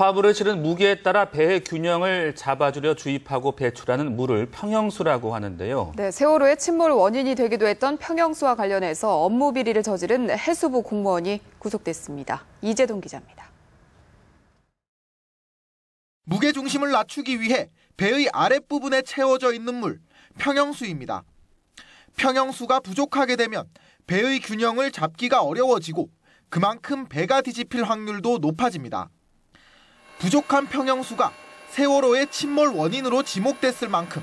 화물을 실은 무게에 따라 배의 균형을 잡아주려 주입하고 배출하는 물을 평형수라고 하는데요. 네, 세월호의 침몰 원인이 되기도 했던 평형수와 관련해서 업무 비리를 저지른 해수부 공무원이 구속됐습니다. 이재동 기자입니다. 무게 중심을 낮추기 위해 배의 아랫부분에 채워져 있는 물, 평형수입니다. 평형수가 부족하게 되면 배의 균형을 잡기가 어려워지고 그만큼 배가 뒤집힐 확률도 높아집니다. 부족한 평형수가 세월호의 침몰 원인으로 지목됐을 만큼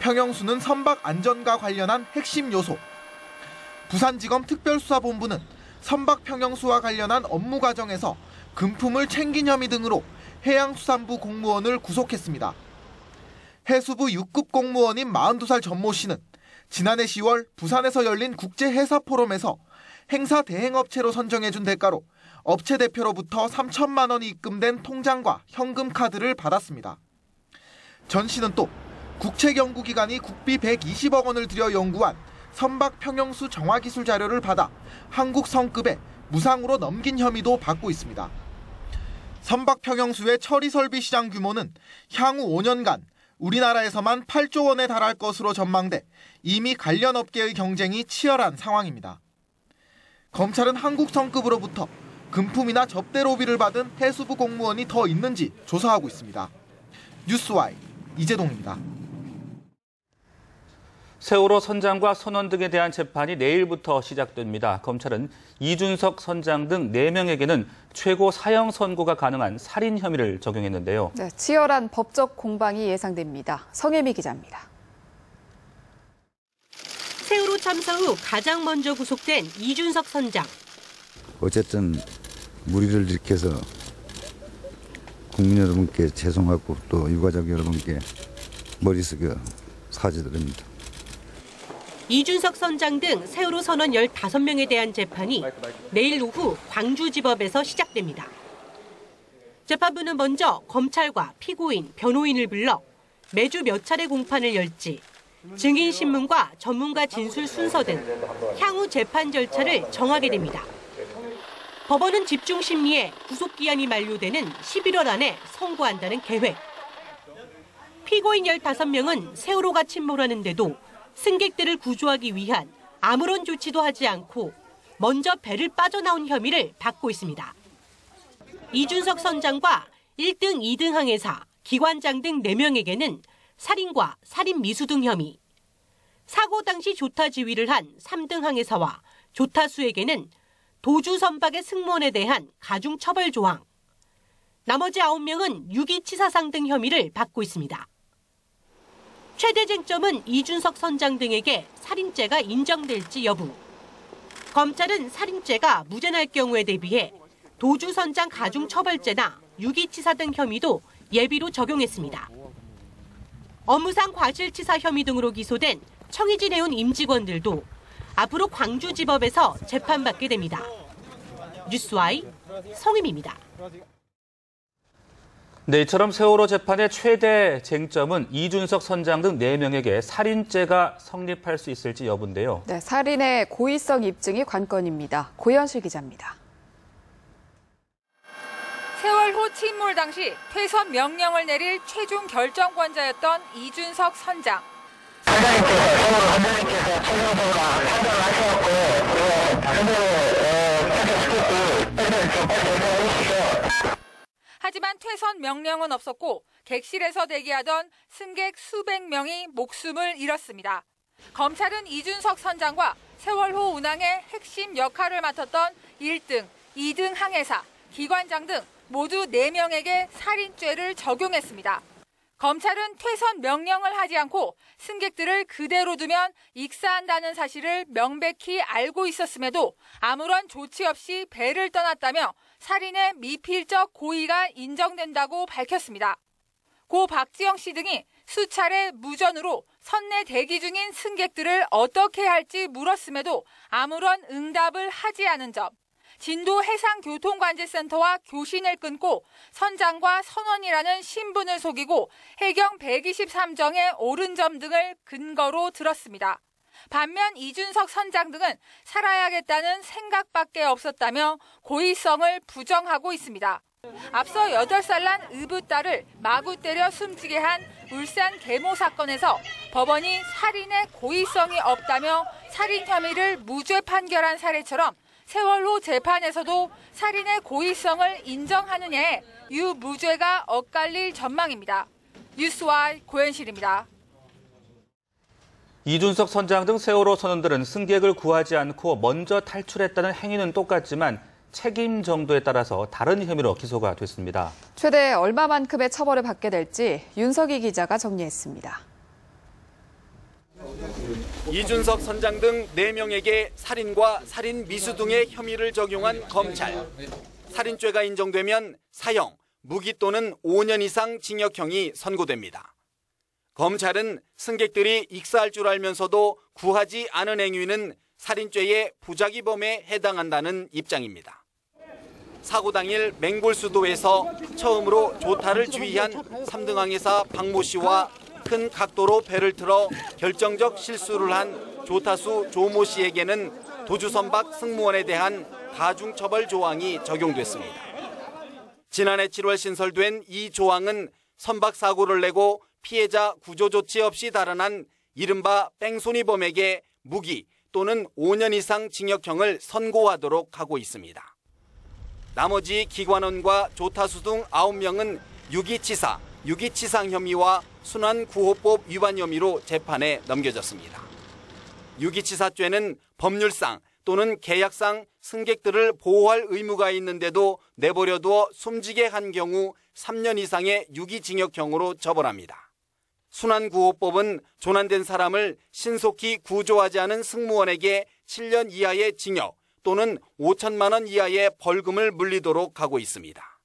평형수는 선박 안전과 관련한 핵심 요소. 부산지검 특별수사본부는 선박 평형수와 관련한 업무 과정에서 금품을 챙긴 혐의 등으로 해양수산부 공무원을 구속했습니다. 해수부 6급 공무원인 42살 전모 씨는 지난해 10월 부산에서 열린 국제해사포럼에서 행사 대행업체로 선정해준 대가로 업체 대표로부터 3천만 원이 입금된 통장과 현금 카드를 받았습니다. 전 씨는 또 국책연구기관이 국비 120억 원을 들여 연구한 선박 평형수 정화기술 자료를 받아 한국 성급에 무상으로 넘긴 혐의도 받고 있습니다. 선박 평형수의 처리 설비 시장 규모는 향후 5년간 우리나라에서만 8조 원에 달할 것으로 전망돼 이미 관련 업계의 경쟁이 치열한 상황입니다. 검찰은 한국 성급으로부터 금품이나 접대 로비를 받은 해수부 공무원이 더 있는지 조사하고 있습니다. 뉴스와이 이재동입니다. 세월호 선장과 선원 등에 대한 재판이 내일부터 시작됩니다. 검찰은 이준석 선장 등 4명에게는 최고 사형 선고가 가능한 살인 혐의를 적용했는데요. 네, 치열한 법적 공방이 예상됩니다. 성혜미 기자입니다. 세월호 참사 후 가장 먼저 구속된 이준석 선장. 어쨌든 무리를 일으켜서 국민 여러분께 죄송하고 또 유가족 여러분께 머리 숙여 사죄드립니다. 이준석 선장 등 세월호 선원 15명에 대한 재판이 내일 오후 광주지법에서 시작됩니다. 재판부는 먼저 검찰과 피고인, 변호인을 불러 매주 몇 차례 공판을 열지, 증인 신문과 전문가 진술 순서 등 향후 재판 절차를 정하게 됩니다. 법원은 집중 심리에 구속기한이 만료되는 11월 안에 선고한다는 계획. 피고인 15명은 세월호가 침몰하는데도 승객들을 구조하기 위한 아무런 조치도 하지 않고 먼저 배를 빠져나온 혐의를 받고 있습니다. 이준석 선장과 1등, 2등 항해사, 기관장 등 4명에게는 살인과 살인 미수 등 혐의, 사고 당시 조타 지휘를 한 3등 항해사와 조타수에게는 도주 선박의 승무원에 대한 가중 처벌 조항, 나머지 9명은 유기치사상 등 혐의를 받고 있습니다. 최대 쟁점은 이준석 선장 등에게 살인죄가 인정될지 여부. 검찰은 살인죄가 무죄날 경우에 대비해 도주 선장 가중 처벌죄나 유기치사 등 혐의도 예비로 적용했습니다. 업무상 과실치사 혐의 등으로 기소된 청의진 해운 임직원들도 앞으로 광주지법에서 재판받게 됩니다. 뉴스와이 성임입니다. 네, 이처럼 세월호 재판의 최대 쟁점은 이준석 선장 등 4명에게 살인죄가 성립할 수 있을지 여부인데요. 네, 살인의 고의성 입증이 관건입니다. 고현실 기자입니다. 세월호 침몰 당시 퇴선 명령을 내릴 최종 결정권자였던 이준석 선장. 선장님께서 최종적으로 판단을 하셔갖고 하지만 퇴선 명령은 없었고 객실에서 대기하던 승객 수백 명이 목숨을 잃었습니다. 검찰은 이준석 선장과 세월호 운항의 핵심 역할을 맡았던 1등, 2등 항해사, 기관장 등 모두 4명에게 살인죄를 적용했습니다. 검찰은 퇴선 명령을 하지 않고 승객들을 그대로 두면 익사한다는 사실을 명백히 알고 있었음에도 아무런 조치 없이 배를 떠났다며 살인의 미필적 고의가 인정된다고 밝혔습니다. 고 박지영 씨 등이 수차례 무전으로 선내 대기 중인 승객들을 어떻게 할지 물었음에도 아무런 응답을 하지 않은 점, 진도 해상교통관제센터와 교신을 끊고 선장과 선원이라는 신분을 속이고 해경 123정에 옳은 점 등을 근거로 들었습니다. 반면 이준석 선장 등은 살아야겠다는 생각밖에 없었다며 고의성을 부정하고 있습니다. 앞서 8살 난 의붓딸을 마구 때려 숨지게 한 울산 계모 사건에서 법원이 살인의 고의성이 없다며 살인 혐의를 무죄 판결한 사례처럼 세월호 재판에서도 살인의 고의성을 인정하느냐에 유무죄가 엇갈릴 전망입니다. 뉴스와이 고현실입니다. 이준석 선장 등 세월호 선원들은 승객을 구하지 않고 먼저 탈출했다는 행위는 똑같지만 책임 정도에 따라서 다른 혐의로 기소가 됐습니다. 최대 얼마만큼의 처벌을 받게 될지 윤석희 기자가 정리했습니다. 이준석 선장 등 4명에게 살인과 살인 미수 등의 혐의를 적용한 검찰. 살인죄가 인정되면 사형, 무기 또는 5년 이상 징역형이 선고됩니다. 검찰은 승객들이 익사할 줄 알면서도 구하지 않은 행위는 살인죄의 부작위범에 해당한다는 입장입니다. 사고 당일 맹골수도에서 처음으로 조타를 지휘한 3등항해사 박모 씨와 큰 각도로 배를 틀어 결정적 실수를 한 조타수 조모 씨에게는 도주선박 승무원에 대한 가중처벌 조항이 적용됐습니다. 지난해 7월 신설된 이 조항은 선박 사고를 내고 피해자 구조 조치 없이 달아난 이른바 뺑소니범에게 무기 또는 5년 이상 징역형을 선고하도록 하고 있습니다. 나머지 기관원과 조타수 등 9명은 유기치사, 유기치상 혐의와 순환구호법 위반 혐의로 재판에 넘겨졌습니다. 유기치사죄는 법률상 또는 계약상 승객들을 보호할 의무가 있는데도 내버려두어 숨지게 한 경우 3년 이상의 유기징역형으로 처벌합니다. 순환구호법은 조난된 사람을 신속히 구조하지 않은 승무원에게 7년 이하의 징역 또는 5천만 원 이하의 벌금을 물리도록 하고 있습니다.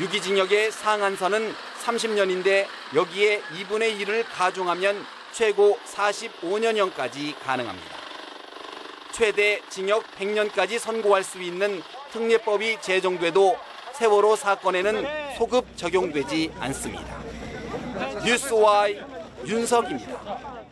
유기징역의 상한선은 30년인데 여기에 2분의 1을 가중하면 최고 45년형까지 가능합니다. 최대 징역 100년까지 선고할 수 있는 특례법이 제정돼도 세월호 사건에는 소급 적용되지 않습니다. 뉴스와이 윤석입니다.